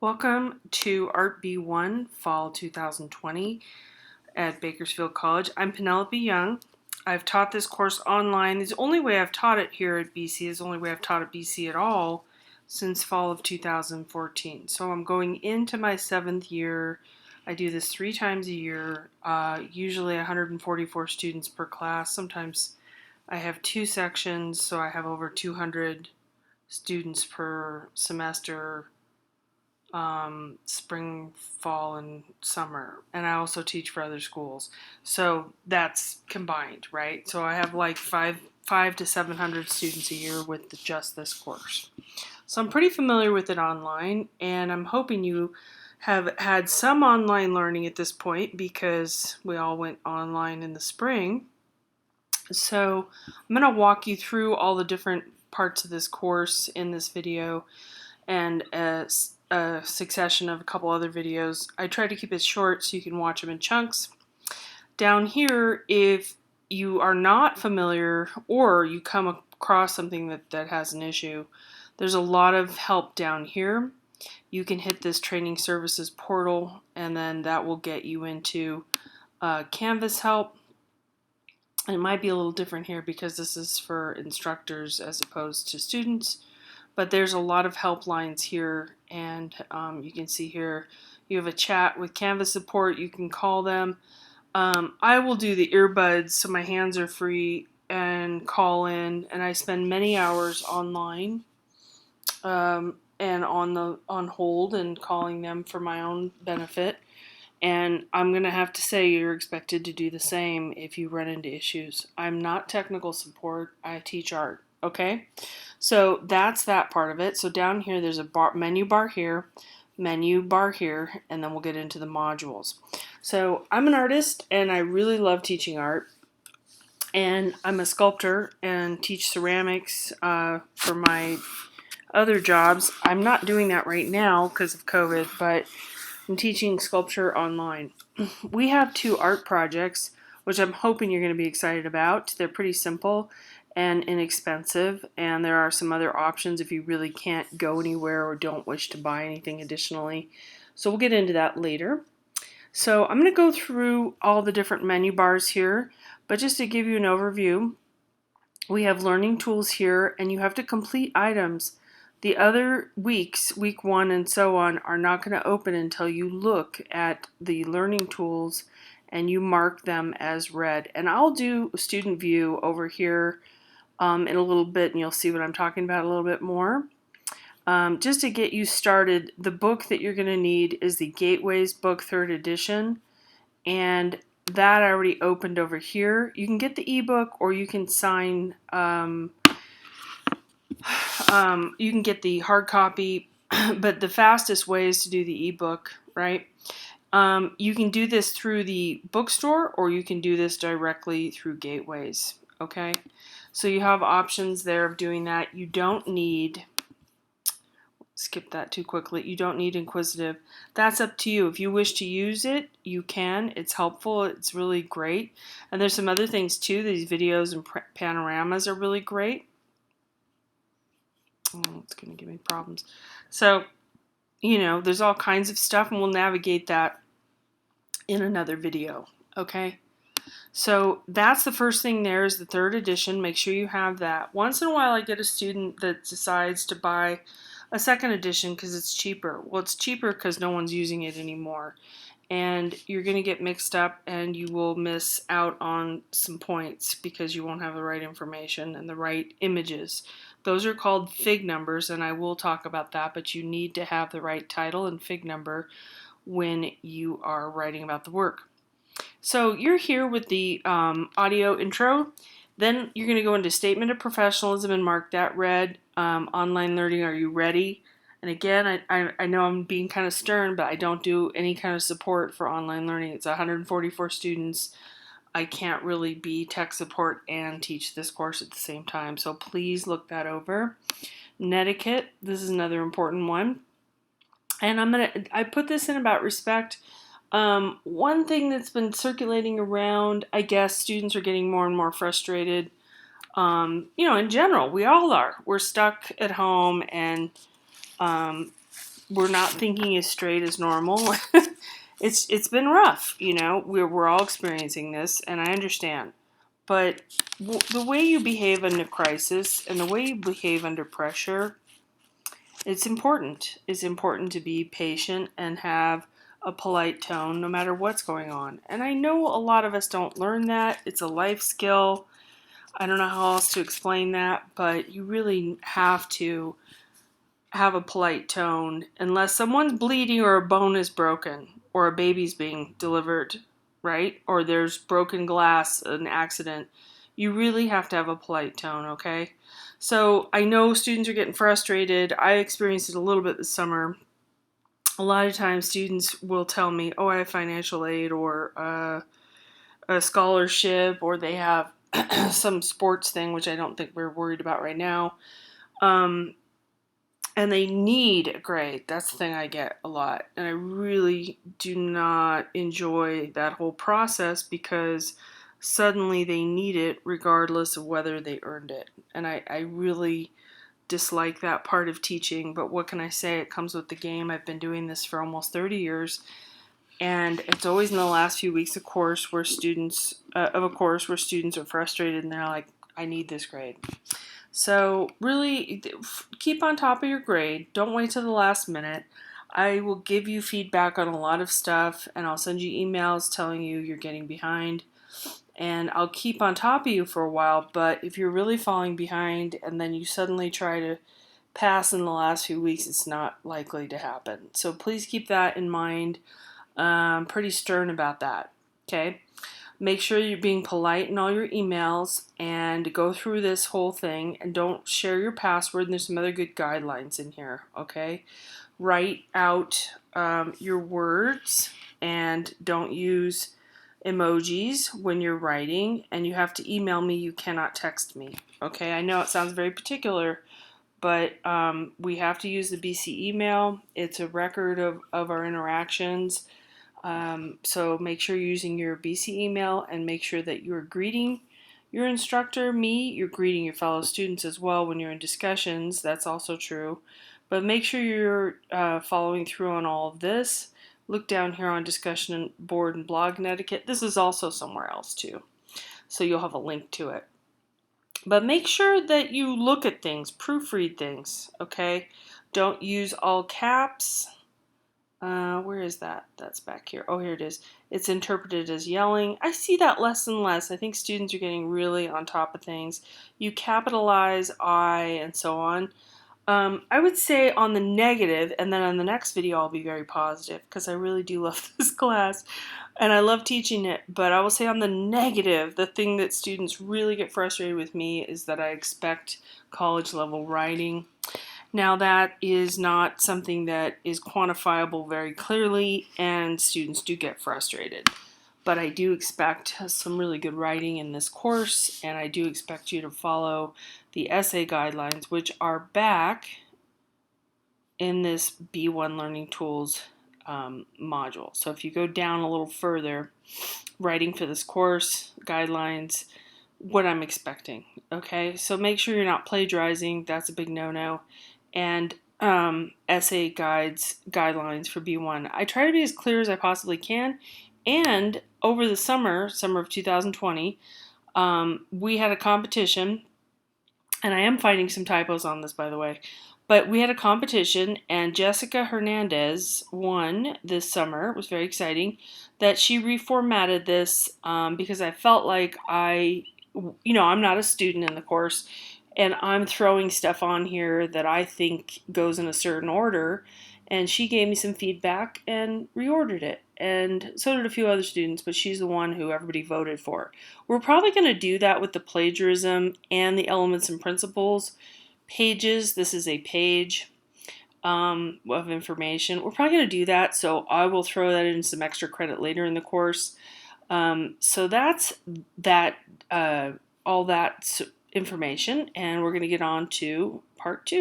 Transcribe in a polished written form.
Welcome to Art B1 Fall 2020 at Bakersfield College. I'm Penelope Young. I've taught this course online. It's the only way I've taught it here at BC. It's the only way I've taught at BC at all since fall of 2014. So I'm going into my 7th year. I do this 3 times a year, usually 144 students per class. Sometimes I have 2 sections, so I have over 200 students per semester, spring, fall, and summer. And I also teach for other schools. So that's combined, right? So I have like five to 700 students a year with just this course. So I'm pretty familiar with it online, and I'm hoping you have had some online learning at this point because we all went online in the spring. So I'm going to walk you through all the different parts of this course in this video and a succession of a couple other videos. I try to keep it short so you can watch them in chunks. Down here, if you are not familiar or you come across something that has an issue, there's a lot of help down here. You can hit this training services portal, and then that will get you into Canvas help. And it might be a little different here because this is for instructors as opposed to students. But there's a lot of helplines here, and you can see here you have a chat with Canvas support. You can call them. I will do the earbuds so my hands are free and call in, and I spend many hours online and on hold and calling them for my own benefit. And I'm going to have to say you're expected to do the same if you run into issues. I'm not technical support. I teach art, okay? So that's that part of it. So down here there's a menu bar here, and then we'll get into the modules. So I'm an artist, and I really love teaching art. And I'm a sculptor and teach ceramics for my other jobs. I'm not doing that right now because of COVID, but I'm teaching sculpture online. We have 2 art projects, which I'm hoping you're going to be excited about. They're pretty simple and inexpensive, and there are some other options if you really can't go anywhere or don't wish to buy anything additionally. So we'll get into that later. So I'm going to go through all the different menu bars here, but just to give you an overview, we have learning tools here, and you have to complete items. The other weeks, week 1 and so on, are not going to open until you look at the learning tools and you mark them as read. And I'll do student view over here in a little bit, and you'll see what I'm talking about a little bit more. Just to get you started, the book that you're going to need is the Gateways book 3rd edition, and that I already opened over here. You can get the ebook, or you can sign you can get the hard copy, but the fastest way is to do the ebook, right? You can do this through the bookstore, or you can do this directly through Gateways, okay? So you have options there of doing that. You don't need, skip that too quickly, you don't need Inquisitive. That's up to you. If you wish to use it, you can. It's helpful. It's really great. And there's some other things too. These videos and panoramas are really great. Oh, it's going to give me problems. So, there's all kinds of stuff, and we'll navigate that in another video, okay? So that's the first thing there is the 3rd edition. Make sure you have that. Once in a while I get a student that decides to buy a 2nd edition because it's cheaper. Well, it's cheaper because no one's using it anymore. And you're going to get mixed up, and you will miss out on some points because you won't have the right information and the right images. Those are called fig numbers, and I will talk about that, but you need to have the right title and fig number when you are writing about the work. So you're here with the audio intro. Then you're going to go into Statement of Professionalism and mark that read. Online learning, are you ready? And again, I know I'm being kind of stern, but I don't do any kind of support for online learning. It's 144 students. I can't really be tech support and teach this course at the same time. So please look that over. Netiquette, this is another important one. And I put this in about respect. One thing that's been circulating around, I guess students are getting more and more frustrated. In general, we all are. We're stuck at home, and we're not thinking as straight as normal. It's been rough, you know. We're all experiencing this, and I understand. But the way you behave in a crisis and the way you behave under pressure, it's important. It's important to be patient and have a polite tone no matter what's going on. And I know a lot of us don't learn that. It's a life skill. I don't know how else to explain that, but you really have to have a polite tone unless someone's bleeding or a bone is broken or a baby's being delivered, right? Or there's broken glass, an accident. You really have to have a polite tone, okay? So I know students are getting frustrated. I experienced it a little bit this summer. A lot of times students will tell me, oh, I have financial aid or a scholarship, or they have some sports thing, which I don't think we're worried about right now. And they need a grade. That's the thing I get a lot. And I really do not enjoy that whole process because suddenly they need it regardless of whether they earned it. And I really dislike that part of teaching, but what can I say? It comes with the game. I've been doing this for almost 30 years. And it's always in the last few weeks of a course where students are frustrated and they're like, I need this grade. So really keep on top of your grade. Don't wait till the last minute. I will give you feedback on a lot of stuff and I'll send you emails telling you you're getting behind. And I'll keep on top of you for a while, but if you're really falling behind and then you suddenly try to pass in the last few weeks, it's not likely to happen. So please keep that in mind. I'm pretty stern about that. Okay? Make sure you're being polite in all your emails and go through this whole thing and don't share your password. And there's some other good guidelines in here, okay? Write out your words and don't use emojis when you're writing, and you have to email me. You cannot text me, okay? I know it sounds very particular, but we have to use the BC email. It's a record of our interactions. So make sure you're using your BC email and make sure that you're greeting your instructor, me, you're greeting your fellow students as well when you're in discussions. That's also true. But make sure you're following through on all of this. Look down here on discussion board and blog etiquette. This is also somewhere else too. So you'll have a link to it. But make sure that you look at things, proofread things, okay? Don't use all caps. Where is that? That's back here. Oh, here it is. It's interpreted as yelling. I see that less and less. I think students are getting really on top of things. You capitalize I and so on. I would say on the negative, and then on the next video I'll be very positive because I really do love this class and I love teaching it. But I will say on the negative, the thing that students really get frustrated with me is that I expect college level writing. Now that is not something that is quantifiable very clearly, and students do get frustrated. But I do expect some really good writing in this course, and I do expect you to follow the essay guidelines, which are back in this B1 Learning Tools module. So if you go down a little further, writing for this course, guidelines, what I'm expecting, okay? So make sure you're not plagiarizing. That's a big no-no. And essay guidelines for B1. I try to be as clear as I possibly can. And over the summer of 2020, we had a competition, and I am finding some typos on this, by the way, but we had a competition, and Jessica Hernandez won this summer. It was very exciting that she reformatted this because I felt like I'm not a student in the course, and I'm throwing stuff on here that I think goes in a certain order, and she gave me some feedback and reordered it. And so did a few other students, but she's the one who everybody voted for. We're probably going to do that with the plagiarism and the elements and principles pages. This is a page of information. We're probably going to do that, so I will throw that in some extra credit later in the course. So that's that, all that information, and we're going to get on to part 2.